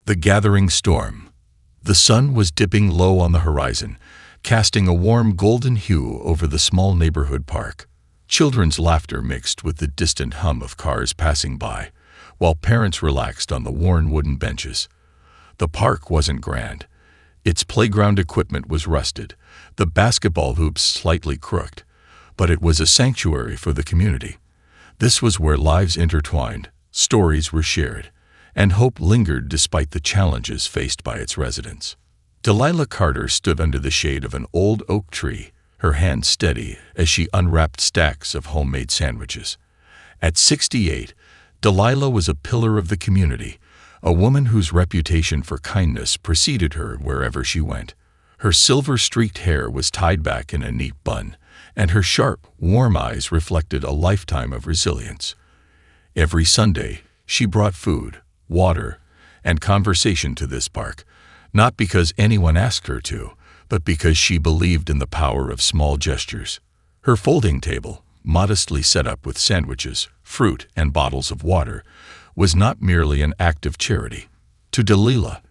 The gathering storm. The sun was dipping low on the horizon, casting a warm golden hue over the small neighborhood park. Children's laughter mixed with the distant hum of cars passing by, while parents relaxed on the worn wooden benches. The park wasn't grand. Its playground equipment was rusted, the basketball hoops slightly crooked, but it was a sanctuary for the community. This was where lives intertwined, stories were shared, and hope lingered despite the challenges faced by its residents. Delilah Carter stood under the shade of an old oak tree, her hand steady as she unwrapped stacks of homemade sandwiches. At 68, Delilah was a pillar of the community, a woman whose reputation for kindness preceded her wherever she went. Her silver-streaked hair was tied back in a neat bun, and her sharp, warm eyes reflected a lifetime of resilience. Every Sunday, she brought food, water, and conversation to this park, not because anyone asked her to, but because she believed in the power of small gestures. Her folding table, modestly set up with sandwiches, fruit, and bottles of water, was not merely an act of charity. To Delilah,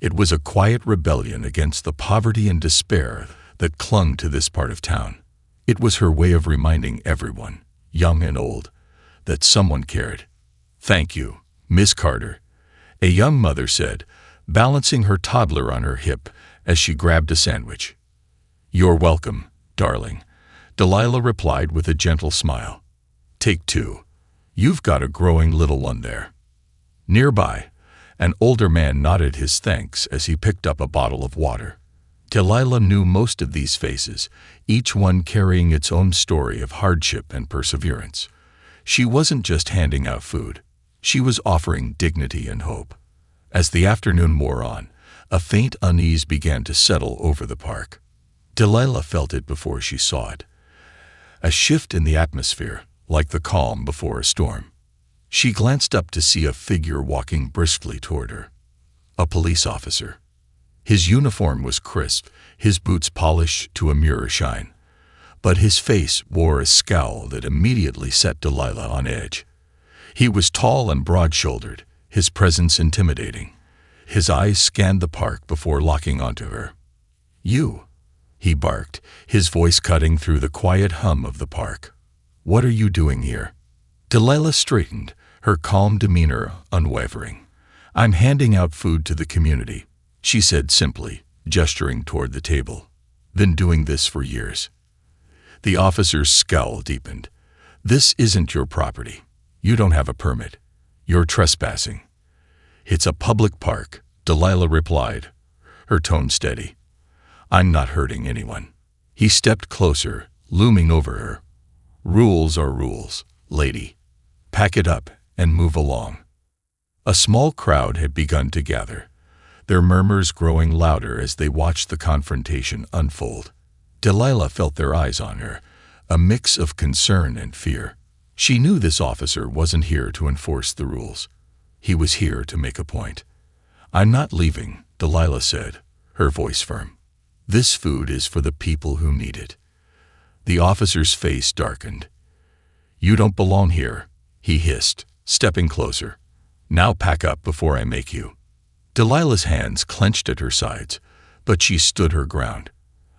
it was a quiet rebellion against the poverty and despair that clung to this part of town. It was her way of reminding everyone, young and old, that someone cared. "Thank you, Miss Carter," a young mother said, balancing her toddler on her hip as she grabbed a sandwich. "You're welcome, darling," Delilah replied with a gentle smile. "Take two. You've got a growing little one there." Nearby, an older man nodded his thanks as he picked up a bottle of water. Delilah knew most of these faces, each one carrying its own story of hardship and perseverance. She wasn't just handing out food. She was offering dignity and hope. As the afternoon wore on, a faint unease began to settle over the park. Delilah felt it before she saw it. A shift in the atmosphere, like the calm before a storm. She glanced up to see a figure walking briskly toward her. A police officer. His uniform was crisp, his boots polished to a mirror shine. But his face wore a scowl that immediately set Delilah on edge. He was tall and broad-shouldered, his presence intimidating. His eyes scanned the park before locking onto her. "You," he barked, his voice cutting through the quiet hum of the park. "What are you doing here?" Delilah straightened, her calm demeanor unwavering. "I'm handing out food to the community," she said simply, gesturing toward the table. "Been doing this for years." The officer's scowl deepened. "This isn't your property. You don't have a permit. You're trespassing." "It's a public park," Delilah replied, her tone steady. "I'm not hurting anyone." He stepped closer, looming over her. "Rules are rules, lady. Pack it up and move along." A small crowd had begun to gather, their murmurs growing louder as they watched the confrontation unfold. Delilah felt their eyes on her, a mix of concern and fear. She knew this officer wasn't here to enforce the rules. He was here to make a point. "I'm not leaving," Delilah said, her voice firm. "This food is for the people who need it." The officer's face darkened. "You don't belong here," he hissed, stepping closer. "Now pack up before I make you." Delilah's hands clenched at her sides, but she stood her ground.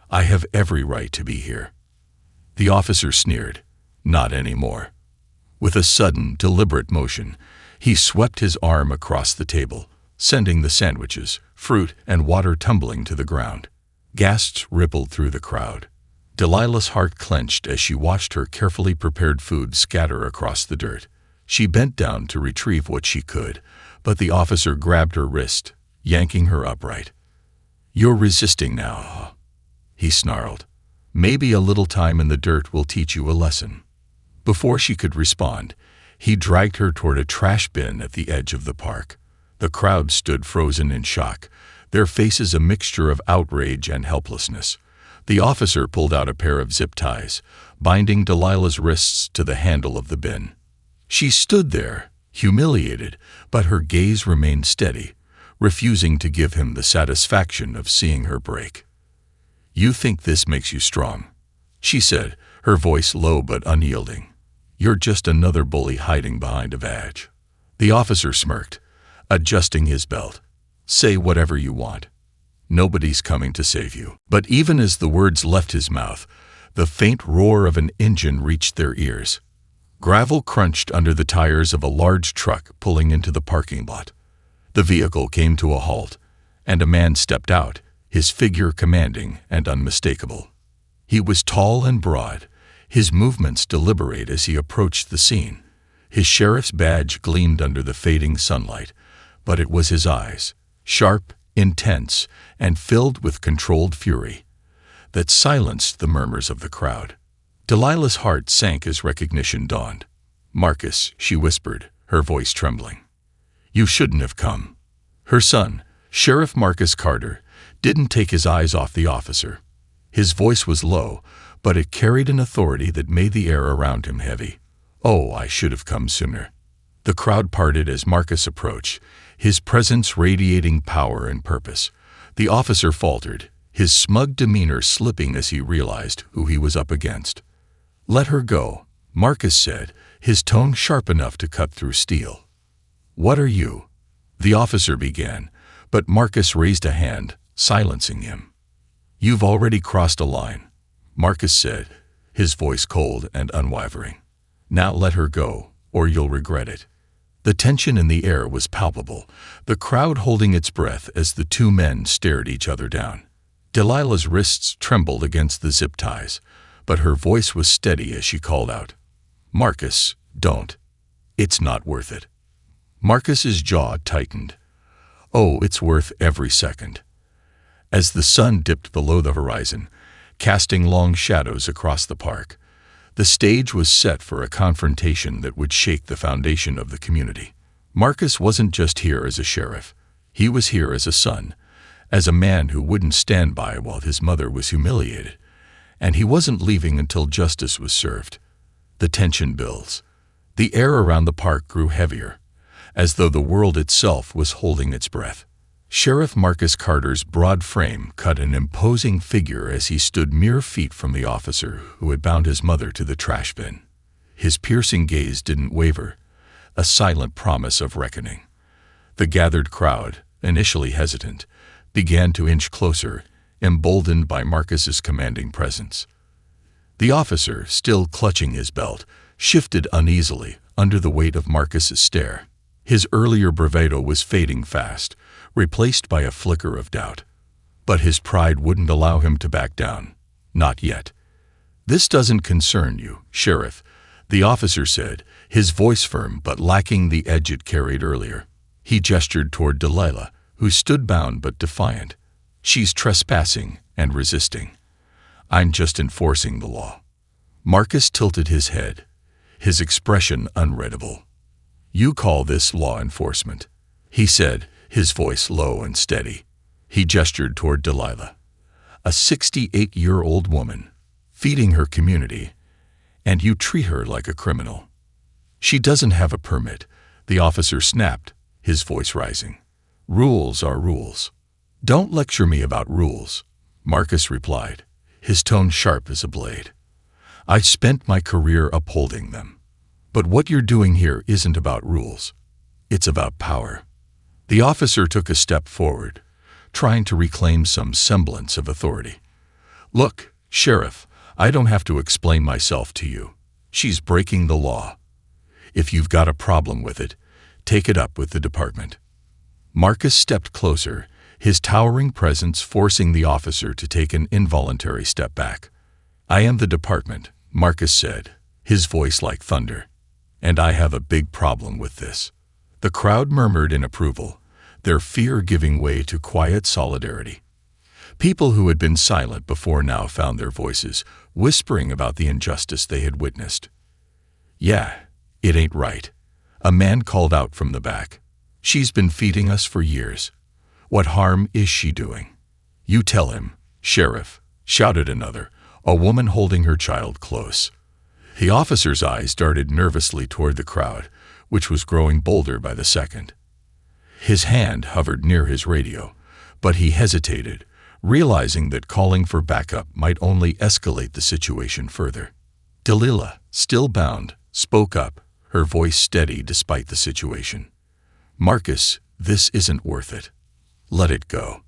"I have every right to be here." The officer sneered. "Not anymore." With a sudden, deliberate motion, he swept his arm across the table, sending the sandwiches, fruit, and water tumbling to the ground. Gasps rippled through the crowd. Delilah's heart clenched as she watched her carefully prepared food scatter across the dirt. She bent down to retrieve what she could, but the officer grabbed her wrist, yanking her upright. "You're resisting now," he snarled. "Maybe a little time in the dirt will teach you a lesson." Before she could respond, he dragged her toward a trash bin at the edge of the park. The crowd stood frozen in shock, their faces a mixture of outrage and helplessness. The officer pulled out a pair of zip ties, binding Delilah's wrists to the handle of the bin. She stood there, humiliated, but her gaze remained steady, refusing to give him the satisfaction of seeing her break. "You think this makes you strong," she said, her voice low but unyielding. "You're just another bully hiding behind a badge." The officer smirked, adjusting his belt. Say whatever you want. Nobody's coming to save you." But even as the words left his mouth, the faint roar of an engine reached their ears. Gravel crunched under the tires of a large truck pulling into the parking lot. The vehicle came to a halt, and a man stepped out, his figure commanding and unmistakable. He was tall and broad, his movements deliberate as he approached the scene. His sheriff's badge gleamed under the fading sunlight, but it was his eyes, sharp, intense, and filled with controlled fury, that silenced the murmurs of the crowd. Delilah's heart sank as recognition dawned. "Marcus," she whispered, her voice trembling. "You shouldn't have come." Her son, Sheriff Marcus Carter, didn't take his eyes off the officer. His voice was low, but it carried an authority that made the air around him heavy. "Oh, I should have come sooner." The crowd parted as Marcus approached, his presence radiating power and purpose. The officer faltered, his smug demeanor slipping as he realized who he was up against. "Let her go," Marcus said, his tone sharp enough to cut through steel. "What are you?" the officer began, but Marcus raised a hand, silencing him. "You've already crossed a line," Marcus said, his voice cold and unwavering. "Now let her go, or you'll regret it." The tension in the air was palpable, the crowd holding its breath as the two men stared each other down. Delilah's wrists trembled against the zip ties, but her voice was steady as she called out, "Marcus, don't. It's not worth it." Marcus's jaw tightened. "Oh, it's worth every second." As the sun dipped below the horizon, casting long shadows across the park, the stage was set for a confrontation that would shake the foundation of the community. Marcus wasn't just here as a sheriff. He was here as a son, as a man who wouldn't stand by while his mother was humiliated, and he wasn't leaving until justice was served. The tension builds. The air around the park grew heavier, as though the world itself was holding its breath. Sheriff Marcus Carter's broad frame cut an imposing figure as he stood mere feet from the officer who had bound his mother to the trash bin. His piercing gaze didn't waver, a silent promise of reckoning. The gathered crowd, initially hesitant, began to inch closer, emboldened by Marcus's commanding presence. The officer, still clutching his belt, shifted uneasily under the weight of Marcus's stare. His earlier bravado was fading fast, replaced by a flicker of doubt. But his pride wouldn't allow him to back down. Not yet. "This doesn't concern you, Sheriff," the officer said, his voice firm but lacking the edge it carried earlier. He gestured toward Delilah, who stood bound but defiant. "She's trespassing and resisting. I'm just enforcing the law." Marcus tilted his head, his expression unreadable. "You call this law enforcement," he said, his voice low and steady. He gestured toward Delilah, a 68-year-old woman, feeding her community, and you treat her like a criminal. "She doesn't have a permit," the officer snapped, his voice rising. "Rules are rules." "Don't lecture me about rules," Marcus replied, his tone sharp as a blade. "I spent my career upholding them. But what you're doing here isn't about rules. It's about power." The officer took a step forward, trying to reclaim some semblance of authority. "Look, Sheriff, I don't have to explain myself to you. She's breaking the law. If you've got a problem with it, take it up with the department." Marcus stepped closer, his towering presence forcing the officer to take an involuntary step back. "I am the department," Marcus said, his voice like thunder. "And I have a big problem with this." The crowd murmured in approval, their fear giving way to quiet solidarity. People who had been silent before now found their voices, whispering about the injustice they had witnessed. "Yeah, it ain't right," a man called out from the back. "She's been feeding us for years. What harm is she doing?" "You tell him, Sheriff," shouted another, a woman holding her child close. The officer's eyes darted nervously toward the crowd, which was growing bolder by the second. His hand hovered near his radio, but he hesitated, realizing that calling for backup might only escalate the situation further. Delilah, still bound, spoke up, her voice steady despite the situation. "Marcus, this isn't worth it." Let it go."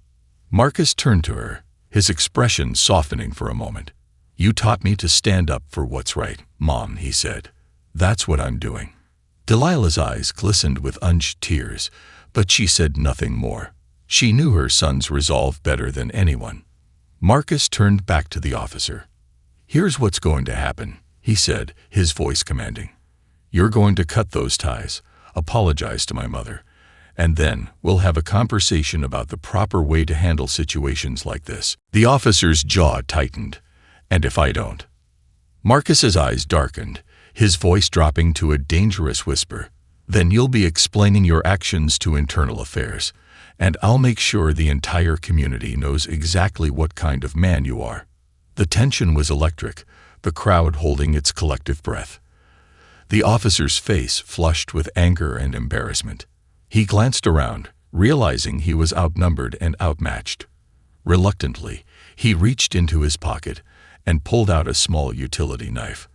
Marcus turned to her, his expression softening for a moment. "You taught me to stand up for what's right, Mom," he said. "That's what I'm doing." Delilah's eyes glistened with unshed tears, but she said nothing more. She knew her son's resolve better than anyone. Marcus turned back to the officer. "Here's what's going to happen," he said, his voice commanding. "You're going to cut those ties, apologize to my mother, and then we'll have a conversation about the proper way to handle situations like this." The officer's jaw tightened. "And if I don't?" Marcus's eyes darkened, his voice dropping to a dangerous whisper. "Then you'll be explaining your actions to Internal Affairs, and I'll make sure the entire community knows exactly what kind of man you are." The tension was electric, the crowd holding its collective breath. The officer's face flushed with anger and embarrassment. He glanced around, realizing he was outnumbered and outmatched. Reluctantly, he reached into his pocket and pulled out a small utility knife.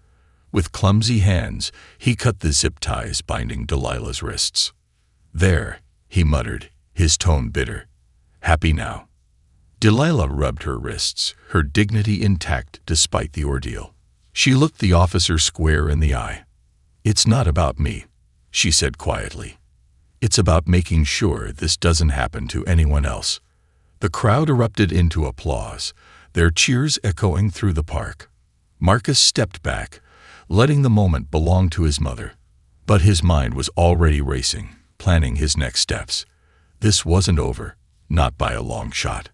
With clumsy hands, he cut the zip ties binding Delilah's wrists. "There," he muttered, his tone bitter. "Happy now?" Delilah rubbed her wrists, her dignity intact despite the ordeal. She looked the officer square in the eye. "It's not about me," she said quietly. "It's about making sure this doesn't happen to anyone else." The crowd erupted into applause, their cheers echoing through the park. Marcus stepped back, letting the moment belong to his mother. But his mind was already racing, planning his next steps. This wasn't over, not by a long shot.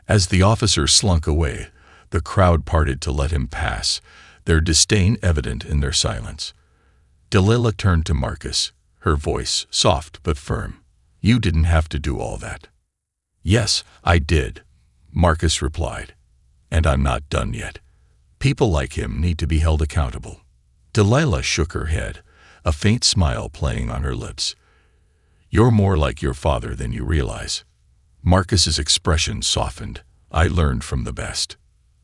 As the officer slunk away, the crowd parted to let him pass, their disdain evident in their silence. Delilah turned to Marcus, her voice soft but firm. "You didn't have to do all that." "Yes, I did," Marcus replied. "And I'm not done yet. People like him need to be held accountable." Delilah shook her head, a faint smile playing on her lips. "You're more like your father than you realize." Marcus's expression softened. "I learned from the best."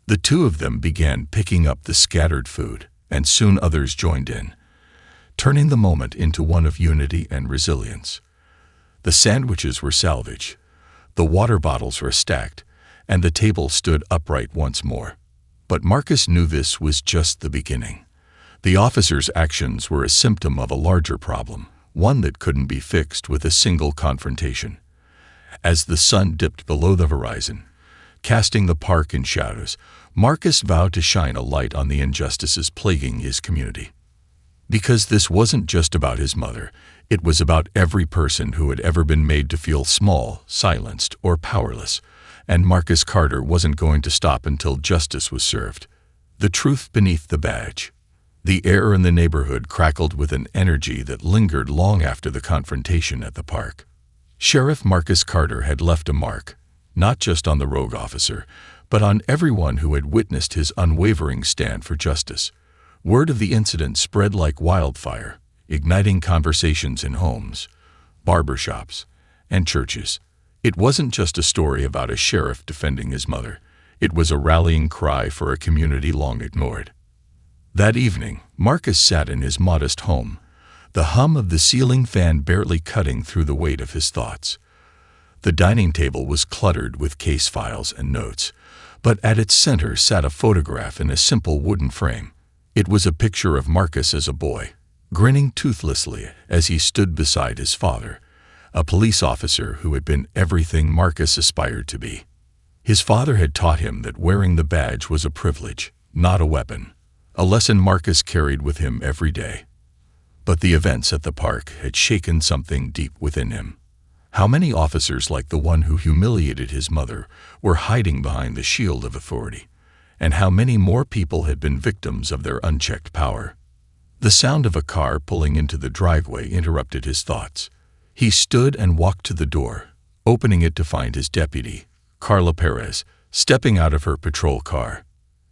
The two of them began picking up the scattered food, and soon others joined in, turning the moment into one of unity and resilience. The sandwiches were salvaged, the water bottles were stacked, and the table stood upright once more. But Marcus knew this was just the beginning. The officer's actions were a symptom of a larger problem, one that couldn't be fixed with a single confrontation. As the sun dipped below the horizon, casting the park in shadows, Marcus vowed to shine a light on the injustices plaguing his community. Because this wasn't just about his mother, it was about every person who had ever been made to feel small, silenced, or powerless, and Marcus Carter wasn't going to stop until justice was served. The truth beneath the badge. The air in the neighborhood crackled with an energy that lingered long after the confrontation at the park. Sheriff Marcus Carter had left a mark, not just on the rogue officer, but on everyone who had witnessed his unwavering stand for justice. Word of the incident spread like wildfire, igniting conversations in homes, barbershops, and churches. It wasn't just a story about a sheriff defending his mother. It was a rallying cry for a community long ignored. That evening, Marcus sat in his modest home, the hum of the ceiling fan barely cutting through the weight of his thoughts. The dining table was cluttered with case files and notes, but at its center sat a photograph in a simple wooden frame. It was a picture of Marcus as a boy, grinning toothlessly as he stood beside his father, a police officer who had been everything Marcus aspired to be. His father had taught him that wearing the badge was a privilege, not a weapon, a lesson Marcus carried with him every day. But the events at the park had shaken something deep within him. How many officers like the one who humiliated his mother were hiding behind the shield of authority? And how many more people had been victims of their unchecked power? The sound of a car pulling into the driveway interrupted his thoughts. He stood and walked to the door, opening it to find his deputy, Carla Perez, stepping out of her patrol car.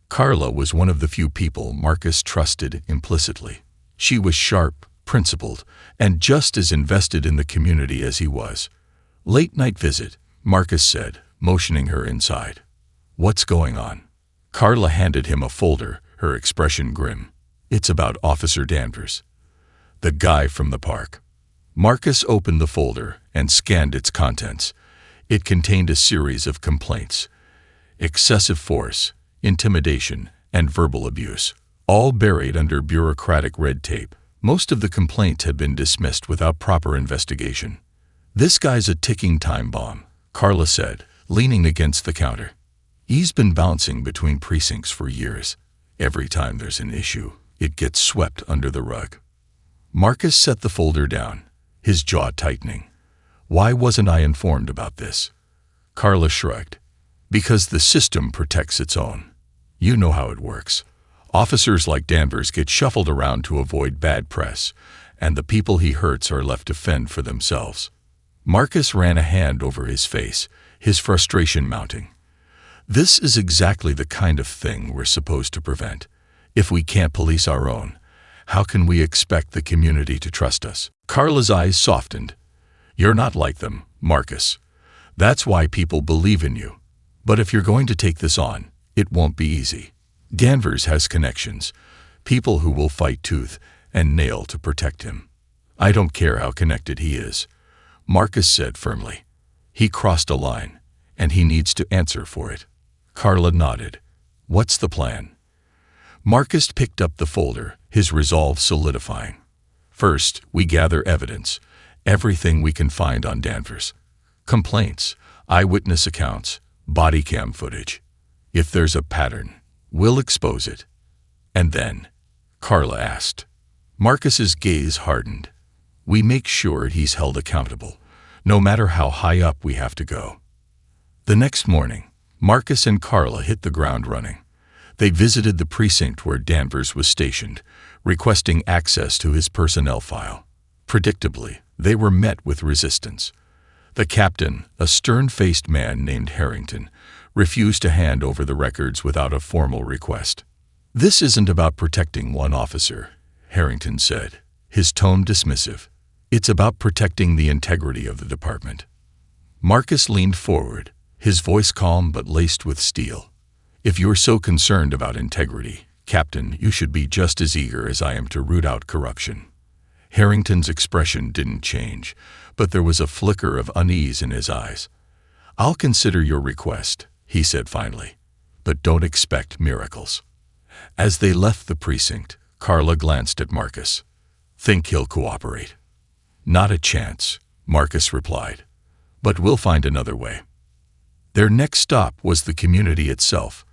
Carla was one of the few people Marcus trusted implicitly. She was sharp, principled, and just as invested in the community as he was. "Late night visit," Marcus said, motioning her inside. "What's going on?" Carla handed him a folder, her expression grim. "It's about Officer Danvers, the guy from the park." Marcus opened the folder and scanned its contents. It contained a series of complaints: excessive force, intimidation, and verbal abuse, all buried under bureaucratic red tape. Most of the complaints had been dismissed without proper investigation. "This guy's a ticking time bomb," Carla said, leaning against the counter. "He's been bouncing between precincts for years. Every time there's an issue, it gets swept under the rug." Marcus set the folder down, his jaw tightening. "Why wasn't I informed about this?" Carla shrugged. "Because the system protects its own. You know how it works. Officers like Danvers get shuffled around to avoid bad press, and the people he hurts are left to fend for themselves." Marcus ran a hand over his face, his frustration mounting. "This is exactly the kind of thing we're supposed to prevent. If we can't police our own, how can we expect the community to trust us?" Carla's eyes softened. "You're not like them, Marcus. That's why people believe in you. But if you're going to take this on, it won't be easy. Danvers has connections, people who will fight tooth and nail to protect him." "I don't care how connected he is," Marcus said firmly. "He crossed a line, and he needs to answer for it." Carla nodded. "What's the plan?" Marcus picked up the folder, his resolve solidifying. "First, we gather evidence, everything we can find on Danvers. Complaints, eyewitness accounts, body cam footage. If there's a pattern, we'll expose it." "And then?" Carla asked. Marcus's gaze hardened. "We make sure he's held accountable, no matter how high up we have to go." The next morning, Marcus and Carla hit the ground running. They visited the precinct where Danvers was stationed, requesting access to his personnel file. Predictably, they were met with resistance. The captain, a stern-faced man named Harrington, refused to hand over the records without a formal request. "This isn't about protecting one officer," Harrington said, his tone dismissive. "It's about protecting the integrity of the department." Marcus leaned forward, his voice calm but laced with steel. "If you're so concerned about integrity, Captain, you should be just as eager as I am to root out corruption." Harrington's expression didn't change, but there was a flicker of unease in his eyes. "I'll consider your request," he said finally, "but don't expect miracles." As they left the precinct, Carla glanced at Marcus. "Think he'll cooperate?" "Not a chance," Marcus replied. "But we'll find another way." Their next stop was the community itself.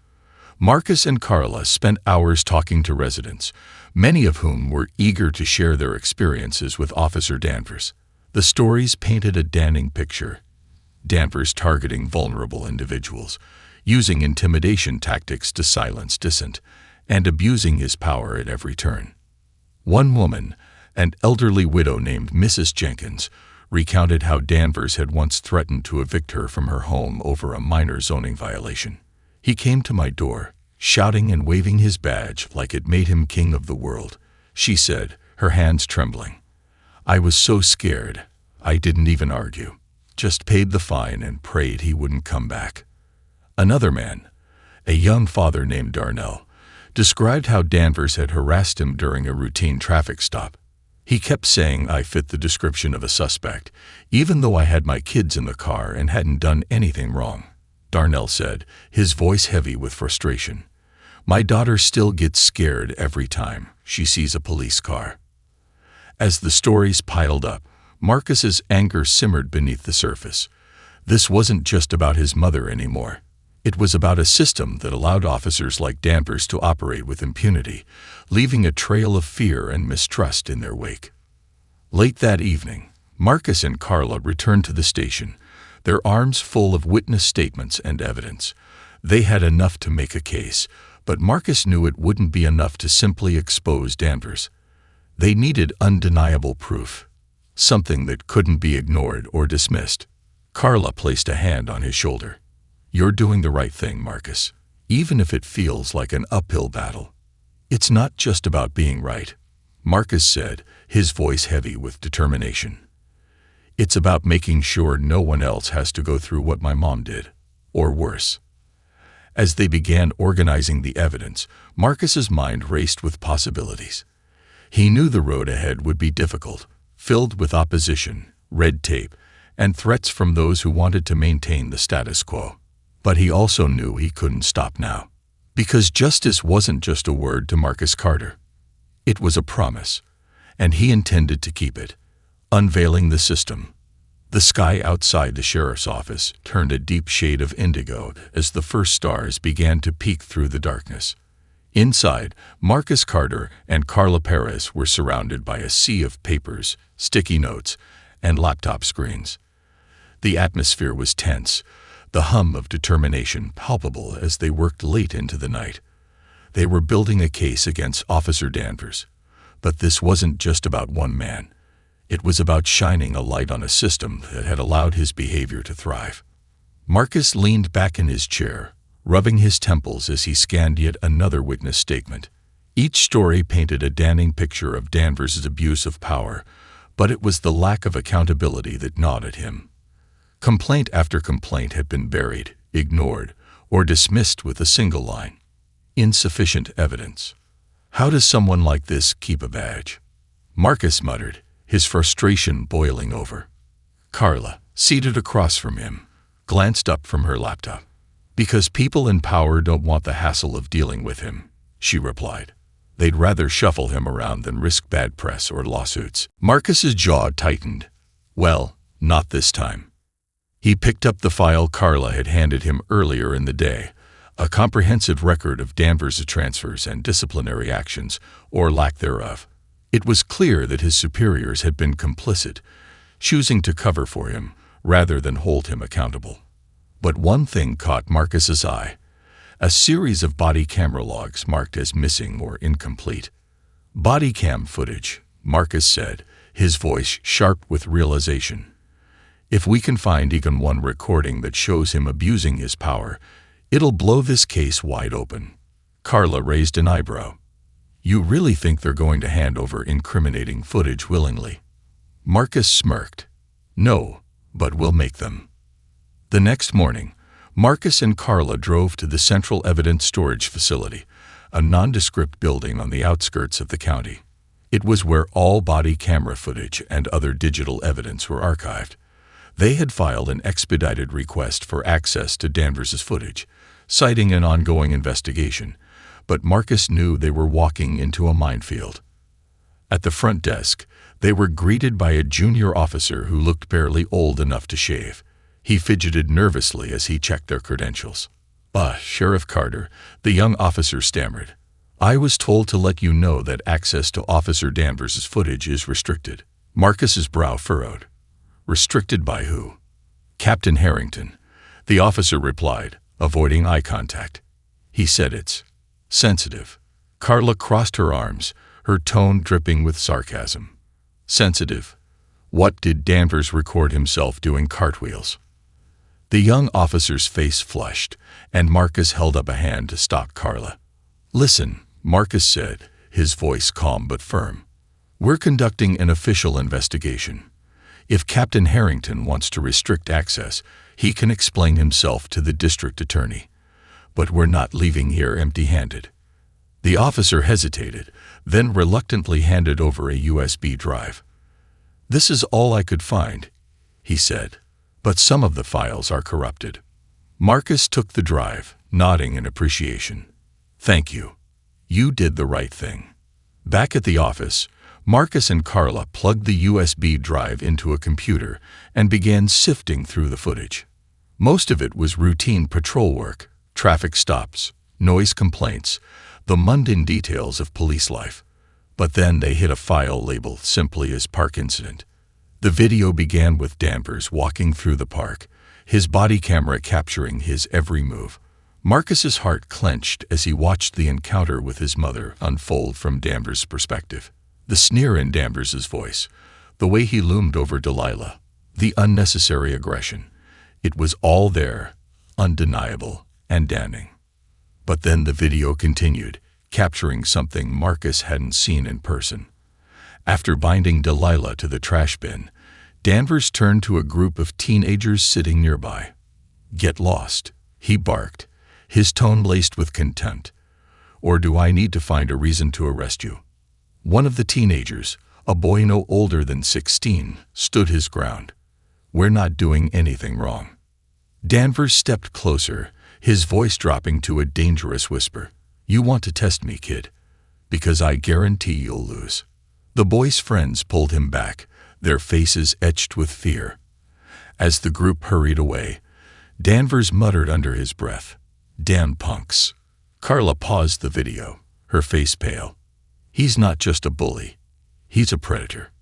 Marcus and Carla spent hours talking to residents, many of whom were eager to share their experiences with Officer Danvers. The stories painted a damning picture. Danvers targeting vulnerable individuals, using intimidation tactics to silence dissent, and abusing his power at every turn. One woman, an elderly widow named Mrs. Jenkins, recounted how Danvers had once threatened to evict her from her home over a minor zoning violation. "He came to my door, shouting and waving his badge like it made him king of the world," she said, her hands trembling. "I was so scared, I didn't even argue. Just paid the fine and prayed he wouldn't come back." Another man, a young father named Darnell, described how Danvers had harassed him during a routine traffic stop. "He kept saying I fit the description of a suspect, even though I had my kids in the car and hadn't done anything wrong," Darnell said, his voice heavy with frustration. "My daughter still gets scared every time she sees a police car." As the stories piled up, Marcus's anger simmered beneath the surface. This wasn't just about his mother anymore. It was about a system that allowed officers like Danvers to operate with impunity, leaving a trail of fear and mistrust in their wake. Late that evening, Marcus and Carla returned to the station, their arms full of witness statements and evidence. They had enough to make a case, but Marcus knew it wouldn't be enough to simply expose Danvers. They needed undeniable proof, something that couldn't be ignored or dismissed. Carla placed a hand on his shoulder. "You're doing the right thing, Marcus, even if it feels like an uphill battle." "It's not just about being right," Marcus said, his voice heavy with determination. "It's about making sure no one else has to go through what my mom did, or worse." As they began organizing the evidence, Marcus's mind raced with possibilities. He knew the road ahead would be difficult, filled with opposition, red tape, and threats from those who wanted to maintain the status quo. But he also knew he couldn't stop now. Because justice wasn't just a word to Marcus Carter. It was a promise, and he intended to keep it. Unveiling the system. The sky outside the sheriff's office turned a deep shade of indigo as the first stars began to peek through the darkness. Inside, Marcus Carter and Carla Perez were surrounded by a sea of papers, sticky notes, and laptop screens. The atmosphere was tense, the hum of determination palpable as they worked late into the night. They were building a case against Officer Danvers. But this wasn't just about one man. It was about shining a light on a system that had allowed his behavior to thrive. Marcus leaned back in his chair, rubbing his temples as he scanned yet another witness statement. Each story painted a damning picture of Danvers' abuse of power, but it was the lack of accountability that gnawed at him. Complaint after complaint had been buried, ignored, or dismissed with a single line. Insufficient evidence. How does someone like this keep a badge? Marcus muttered, his frustration boiling over. Carla, seated across from him, glanced up from her laptop. Because people in power don't want the hassle of dealing with him, she replied. They'd rather shuffle him around than risk bad press or lawsuits. Marcus's jaw tightened. Well, not this time. He picked up the file Carla had handed him earlier in the day, a comprehensive record of Danvers' transfers and disciplinary actions, or lack thereof. It was clear that his superiors had been complicit, choosing to cover for him rather than hold him accountable. But one thing caught Marcus's eye: a series of body camera logs marked as missing or incomplete. Body cam footage, Marcus said, his voice sharp with realization. If we can find even one recording that shows him abusing his power, it'll blow this case wide open. Carla raised an eyebrow. You really think they're going to hand over incriminating footage willingly? Marcus smirked. No, but we'll make them. The next morning, Marcus and Carla drove to the Central Evidence Storage Facility, a nondescript building on the outskirts of the county. It was where all body camera footage and other digital evidence were archived. They had filed an expedited request for access to Danvers' footage, citing an ongoing investigation, but Marcus knew they were walking into a minefield. At the front desk, they were greeted by a junior officer who looked barely old enough to shave. He fidgeted nervously as he checked their credentials. Sheriff Carter, the young officer stammered. I was told to let you know that access to Officer Danvers' footage is restricted. Marcus's brow furrowed. Restricted by who? Captain Harrington, the officer replied, avoiding eye contact. He said it's sensitive. Carla crossed her arms, her tone dripping with sarcasm. Sensitive? What did Danvers record himself doing cartwheels? The young officer's face flushed, and Marcus held up a hand to stop Carla. Listen, Marcus said, his voice calm but firm. We're conducting an official investigation. If Captain Harrington wants to restrict access, he can explain himself to the district attorney. But we're not leaving here empty-handed. The officer hesitated, then reluctantly handed over a USB drive. This is all I could find, he said. But some of the files are corrupted. Marcus took the drive, nodding in appreciation. Thank you. You did the right thing. Back at the office, Marcus and Carla plugged the USB drive into a computer and began sifting through the footage. Most of it was routine patrol work, traffic stops, noise complaints, the mundane details of police life. But then they hit a file labeled simply as Park Incident. The video began with Danvers walking through the park, his body camera capturing his every move. Marcus's heart clenched as he watched the encounter with his mother unfold from Danvers' perspective. The sneer in Danvers' voice, the way he loomed over Delilah, the unnecessary aggression. It was all there, undeniable and damning. But then the video continued, capturing something Marcus hadn't seen in person. After binding Delilah to the trash bin, Danvers turned to a group of teenagers sitting nearby. Get lost, he barked, his tone laced with contempt. Or do I need to find a reason to arrest you? One of the teenagers, a boy no older than 16, stood his ground. We're not doing anything wrong." Danvers stepped closer, his voice dropping to a dangerous whisper. "You want to test me, kid? Because I guarantee you'll lose." The boy's friends pulled him back, their faces etched with fear. As the group hurried away, Danvers muttered under his breath, "Damn punks." Carla paused the video, her face pale. "He's not just a bully. He's a predator."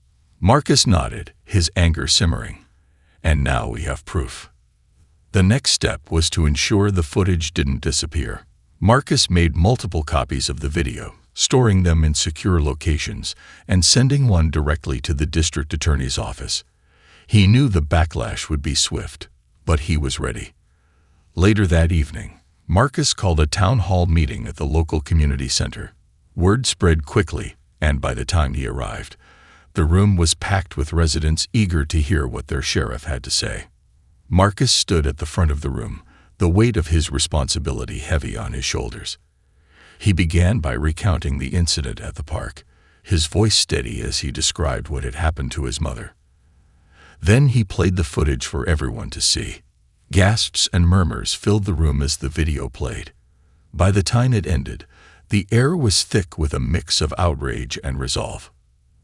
Marcus nodded, his anger simmering. "And now we have proof." The next step was to ensure the footage didn't disappear. Marcus made multiple copies of the video, storing them in secure locations and sending one directly to the district attorney's office. He knew the backlash would be swift, but he was ready. Later that evening, Marcus called a town hall meeting at the local community center. Word spread quickly, and by the time he arrived, the room was packed with residents eager to hear what their sheriff had to say. Marcus stood at the front of the room, the weight of his responsibility heavy on his shoulders. He began by recounting the incident at the park, his voice steady as he described what had happened to his mother. Then he played the footage for everyone to see. Gasps and murmurs filled the room as the video played. By the time it ended, the air was thick with a mix of outrage and resolve.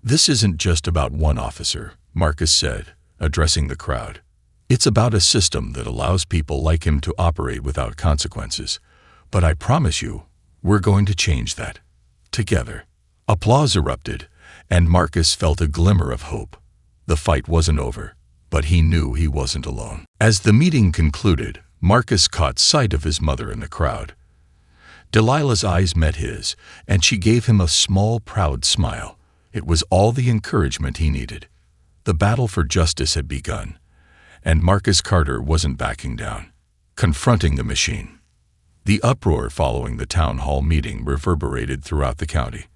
"This isn't just about one officer," Marcus said, addressing the crowd. "It's about a system that allows people like him to operate without consequences. But I promise you, we're going to change that. Together." Applause erupted, and Marcus felt a glimmer of hope. The fight wasn't over, but he knew he wasn't alone. As the meeting concluded, Marcus caught sight of his mother in the crowd. Delilah's eyes met his, and she gave him a small, proud smile. It was all the encouragement he needed. The battle for justice had begun, and Marcus Carter wasn't backing down, confronting the machine. The uproar following the town hall meeting reverberated throughout the county.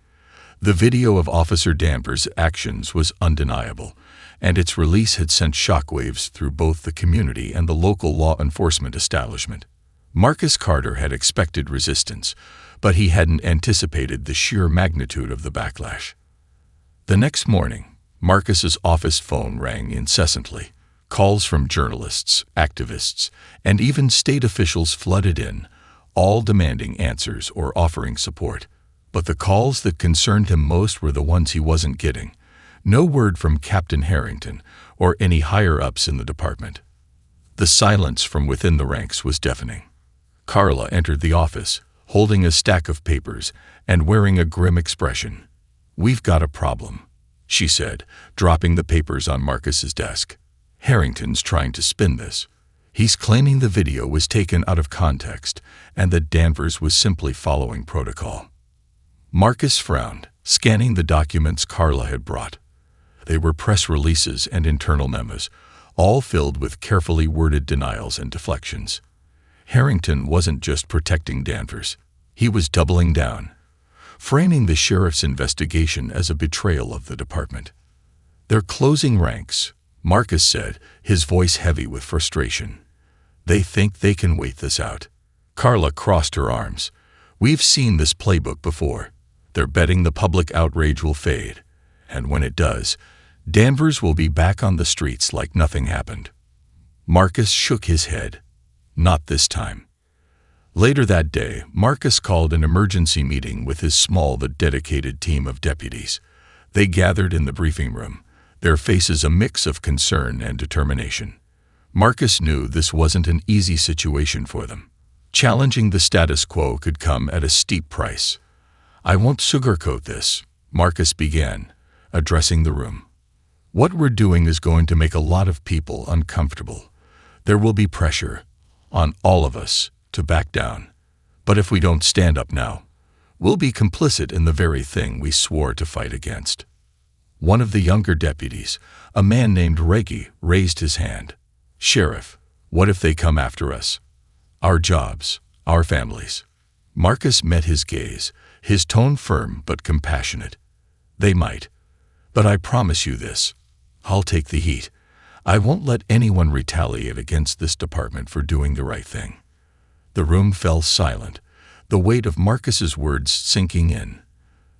The video of Officer Danvers' actions was undeniable, and its release had sent shockwaves through both the community and the local law enforcement establishment. Marcus Carter had expected resistance, but he hadn't anticipated the sheer magnitude of the backlash. The next morning, Marcus's office phone rang incessantly. Calls from journalists, activists, and even state officials flooded in, all demanding answers or offering support. But the calls that concerned him most were the ones he wasn't getting. No word from Captain Harrington or any higher-ups in the department. The silence from within the ranks was deafening. Carla entered the office, holding a stack of papers and wearing a grim expression. "We've got a problem," she said, dropping the papers on Marcus's desk. "Harrington's trying to spin this. He's claiming the video was taken out of context and that Danvers was simply following protocol." Marcus frowned, scanning the documents Carla had brought. They were press releases and internal memos, all filled with carefully worded denials and deflections. Harrington wasn't just protecting Danvers. He was doubling down, framing the sheriff's investigation as a betrayal of the department. "They're closing ranks," Marcus said, his voice heavy with frustration. "They think they can wait this out." Carla crossed her arms. "We've seen this playbook before. They're betting the public outrage will fade. And when it does, Danvers will be back on the streets like nothing happened." Marcus shook his head. Not this time. Later that day, Marcus called an emergency meeting with his small but dedicated team of deputies. They gathered in the briefing room, their faces a mix of concern and determination. Marcus knew this wasn't an easy situation for them. Challenging the status quo could come at a steep price. "I won't sugarcoat this," Marcus began, addressing the room. "What we're doing is going to make a lot of people uncomfortable. There will be pressure on all of us to back down. But if we don't stand up now, we'll be complicit in the very thing we swore to fight against." One of the younger deputies, a man named Reggie, raised his hand. "Sheriff, what if they come after us? Our jobs, our families." Marcus met his gaze, his tone firm but compassionate. "They might. But I promise you this. I'll take the heat. I won't let anyone retaliate against this department for doing the right thing." The room fell silent, the weight of Marcus's words sinking in.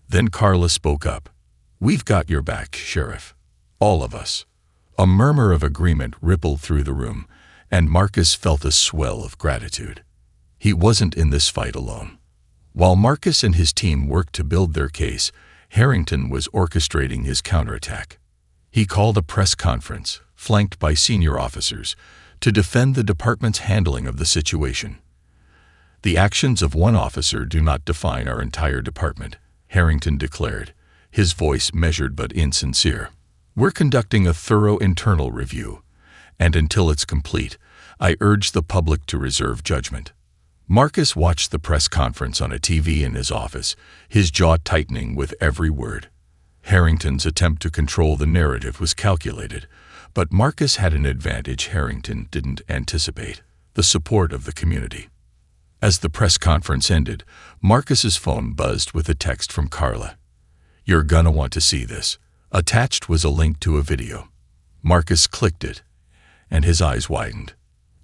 Then Carla spoke up. "We've got your back, Sheriff. All of us. A murmur of agreement rippled through the room, and Marcus felt a swell of gratitude. He wasn't in this fight alone. While Marcus and his team worked to build their case, Harrington was orchestrating his counterattack. He called a press conference, flanked by senior officers, to defend the department's handling of the situation. "The actions of one officer do not define our entire department," Harrington declared, his voice measured but insincere. "We're conducting a thorough internal review, and until it's complete, I urge the public to reserve judgment." Marcus watched the press conference on a TV in his office, his jaw tightening with every word. Harrington's attempt to control the narrative was calculated, but Marcus had an advantage Harrington didn't anticipate: the support of the community. As the press conference ended, Marcus's phone buzzed with a text from Carla. "You're gonna want to see this." Attached was a link to a video. Marcus clicked it, and his eyes widened.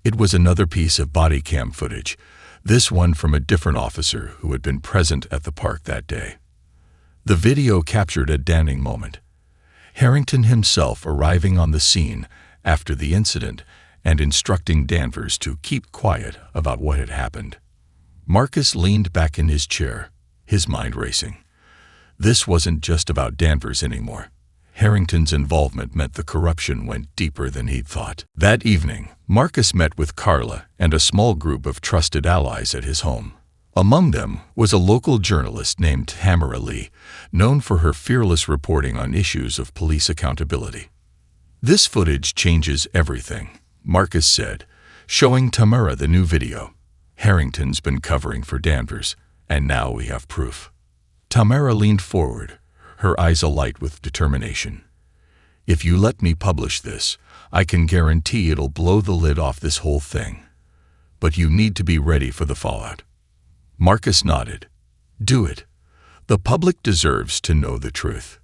It was another piece of body cam footage, this one from a different officer who had been present at the park that day. The video captured a damning moment: Harrington himself arriving on the scene after the incident and instructing Danvers to keep quiet about what had happened. Marcus leaned back in his chair, his mind racing. This wasn't just about Danvers anymore. Harrington's involvement meant the corruption went deeper than he'd thought. That evening, Marcus met with Carla and a small group of trusted allies at his home. Among them was a local journalist named Tamara Lee, known for her fearless reporting on issues of police accountability. "This footage changes everything," Marcus said, showing Tamara the new video. "Harrington's been covering for Danvers, and now we have proof." Tamara leaned forward, her eyes alight with determination. "If you let me publish this, I can guarantee it'll blow the lid off this whole thing. But you need to be ready for the fallout." Marcus nodded. "Do it. The public deserves to know the truth."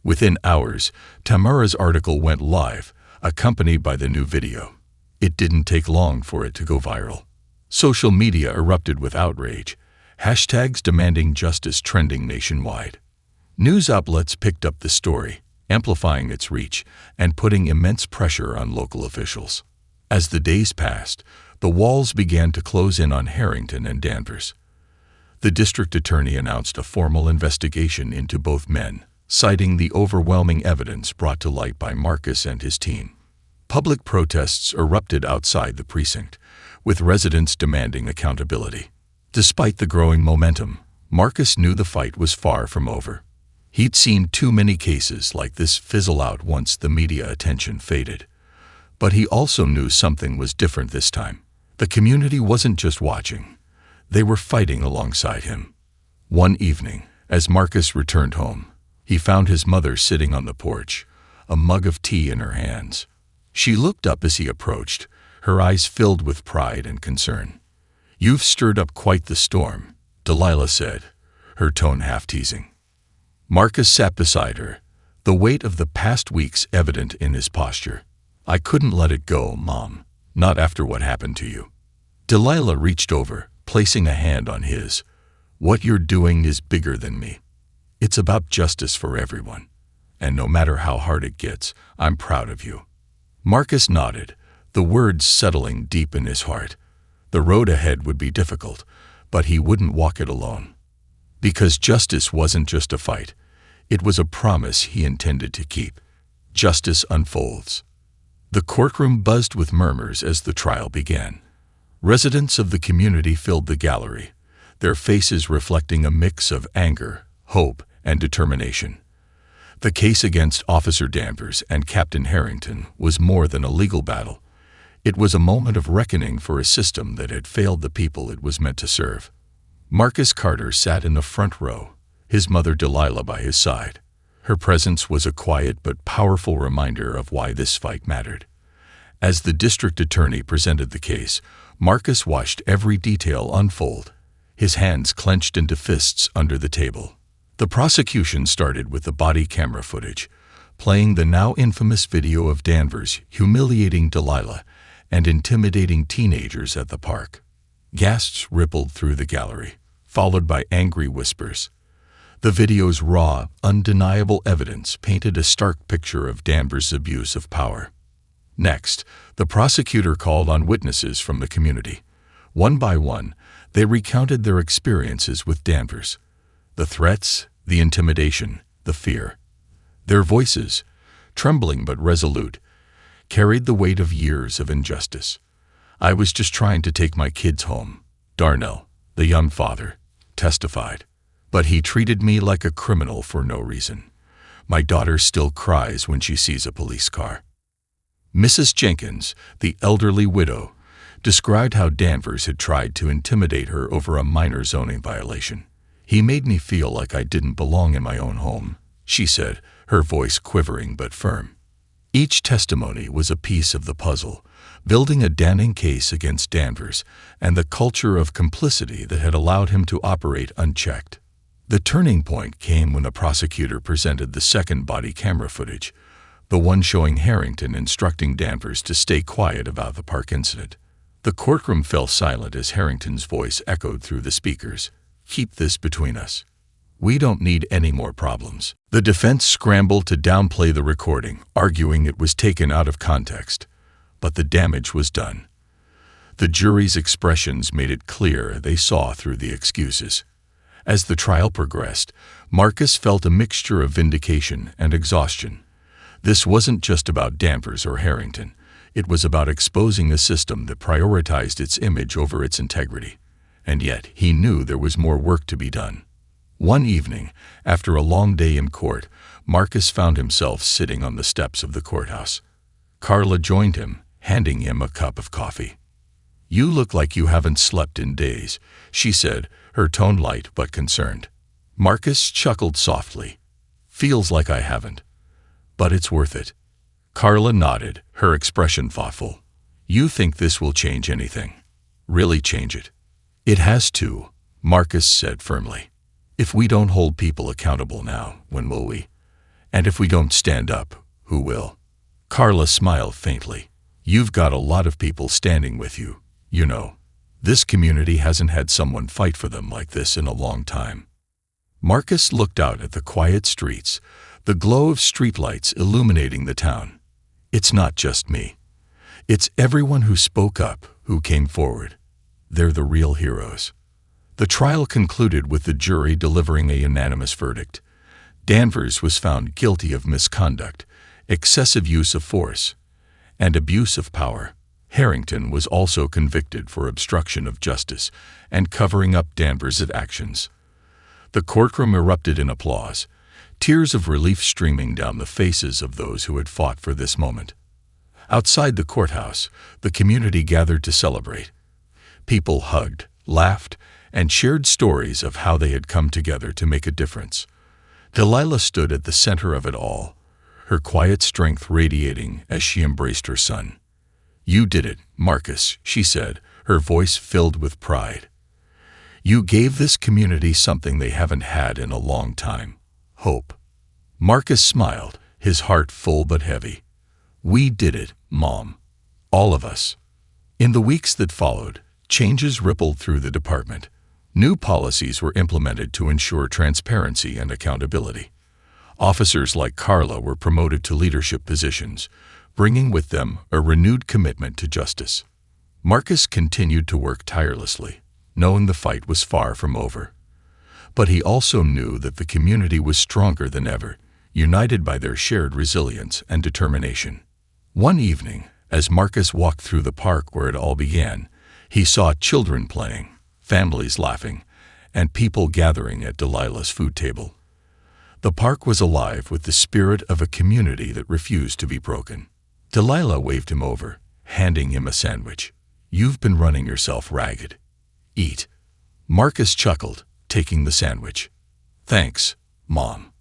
Within hours, Tamara's article went live, accompanied by the new video. It didn't take long for it to go viral. Social media erupted with outrage, hashtags demanding justice trending nationwide. News outlets picked up the story, amplifying its reach and putting immense pressure on local officials. As the days passed, the walls began to close in on Harrington and Danvers. The district attorney announced a formal investigation into both men, citing the overwhelming evidence brought to light by Marcus and his team. Public protests erupted outside the precinct, with residents demanding accountability. Despite the growing momentum, Marcus knew the fight was far from over. He'd seen too many cases like this fizzle out once the media attention faded. But he also knew something was different this time. The community wasn't just watching. They were fighting alongside him. One evening, as Marcus returned home, he found his mother sitting on the porch, a mug of tea in her hands. She looked up as he approached, her eyes filled with pride and concern. "You've stirred up quite the storm," Delilah said, her tone half-teasing. Marcus sat beside her, the weight of the past weeks evident in his posture. "I couldn't let it go, Mom, not after what happened to you." Delilah reached over, placing a hand on his. "What you're doing is bigger than me. It's about justice for everyone. And no matter how hard it gets, I'm proud of you." Marcus nodded, the words settling deep in his heart. The road ahead would be difficult, but he wouldn't walk it alone. Because justice wasn't just a fight, it was a promise he intended to keep. Justice unfolds. The courtroom buzzed with murmurs as the trial began. Residents of the community filled the gallery, their faces reflecting a mix of anger, hope, and determination. The case against Officer Danvers and Captain Harrington was more than a legal battle. It was a moment of reckoning for a system that had failed the people it was meant to serve. Marcus Carter sat in the front row, his mother Delilah by his side. Her presence was a quiet but powerful reminder of why this fight mattered. As the district attorney presented the case, Marcus watched every detail unfold, his hands clenched into fists under the table. The prosecution started with the body camera footage, playing the now infamous video of Danvers humiliating Delilah and intimidating teenagers at the park. Gasps rippled through the gallery, followed by angry whispers. The video's raw, undeniable evidence painted a stark picture of Danvers' abuse of power. Next, the prosecutor called on witnesses from the community. One by one, they recounted their experiences with Danvers. The threats, the intimidation, the fear. Their voices, trembling but resolute, carried the weight of years of injustice. "I was just trying to take my kids home," Darnell, the young father, testified. "But he treated me like a criminal for no reason. My daughter still cries when she sees a police car." Mrs. Jenkins, the elderly widow, described how Danvers had tried to intimidate her over a minor zoning violation. "He made me feel like I didn't belong in my own home," she said, her voice quivering but firm. Each testimony was a piece of the puzzle, building a damning case against Danvers and the culture of complicity that had allowed him to operate unchecked. The turning point came when the prosecutor presented the second body camera footage, the one showing Harrington instructing Danvers to stay quiet about the park incident. The courtroom fell silent as Harrington's voice echoed through the speakers. "Keep this between us. We don't need any more problems." The defense scrambled to downplay the recording, arguing it was taken out of context. But the damage was done. The jury's expressions made it clear they saw through the excuses. As the trial progressed, Marcus felt a mixture of vindication and exhaustion. This wasn't just about Danvers or Harrington. It was about exposing a system that prioritized its image over its integrity. And yet, he knew there was more work to be done. One evening, after a long day in court, Marcus found himself sitting on the steps of the courthouse. Carla joined him, handing him a cup of coffee. "You look like you haven't slept in days," she said, her tone light but concerned. Marcus chuckled softly. "Feels like I haven't. But it's worth it." Carla nodded, her expression thoughtful. "You think this will change anything? Really change it?" "It has to," Marcus said firmly. "If we don't hold people accountable now, when will we? And if we don't stand up, who will?" Carla smiled faintly. "You've got a lot of people standing with you, you know. This community hasn't had someone fight for them like this in a long time." Marcus looked out at the quiet streets, the glow of streetlights illuminating the town. "It's not just me. It's everyone who spoke up, who came forward. They're the real heroes." The trial concluded with the jury delivering a unanimous verdict. Danvers was found guilty of misconduct, excessive use of force, and abuse of power. Harrington was also convicted for obstruction of justice and covering up Danvers' actions. The courtroom erupted in applause, tears of relief streaming down the faces of those who had fought for this moment. Outside the courthouse, the community gathered to celebrate. People hugged, laughed, and shared stories of how they had come together to make a difference. Delilah stood at the center of it all, her quiet strength radiating as she embraced her son. "You did it, Marcus," she said, her voice filled with pride. "You gave this community something they haven't had in a long time: hope." Marcus smiled, his heart full but heavy. "We did it, Mom. All of us." In the weeks that followed, changes rippled through the department. New policies were implemented to ensure transparency and accountability. Officers like Carla were promoted to leadership positions, bringing with them a renewed commitment to justice. Marcus continued to work tirelessly, knowing the fight was far from over. But he also knew that the community was stronger than ever, united by their shared resilience and determination. One evening, as Marcus walked through the park where it all began, he saw children playing, families laughing, and people gathering at Delilah's food table. The park was alive with the spirit of a community that refused to be broken. Delilah waved him over, handing him a sandwich. "You've been running yourself ragged. Eat." Marcus chuckled, taking the sandwich. "Thanks, Mom."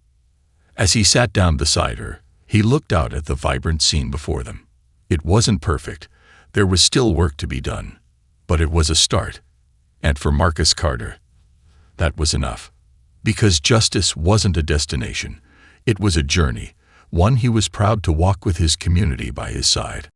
As he sat down beside her, he looked out at the vibrant scene before them. It wasn't perfect. There was still work to be done. But it was a start. And for Marcus Carter, that was enough. Because justice wasn't a destination. It was a journey, one he was proud to walk with his community by his side.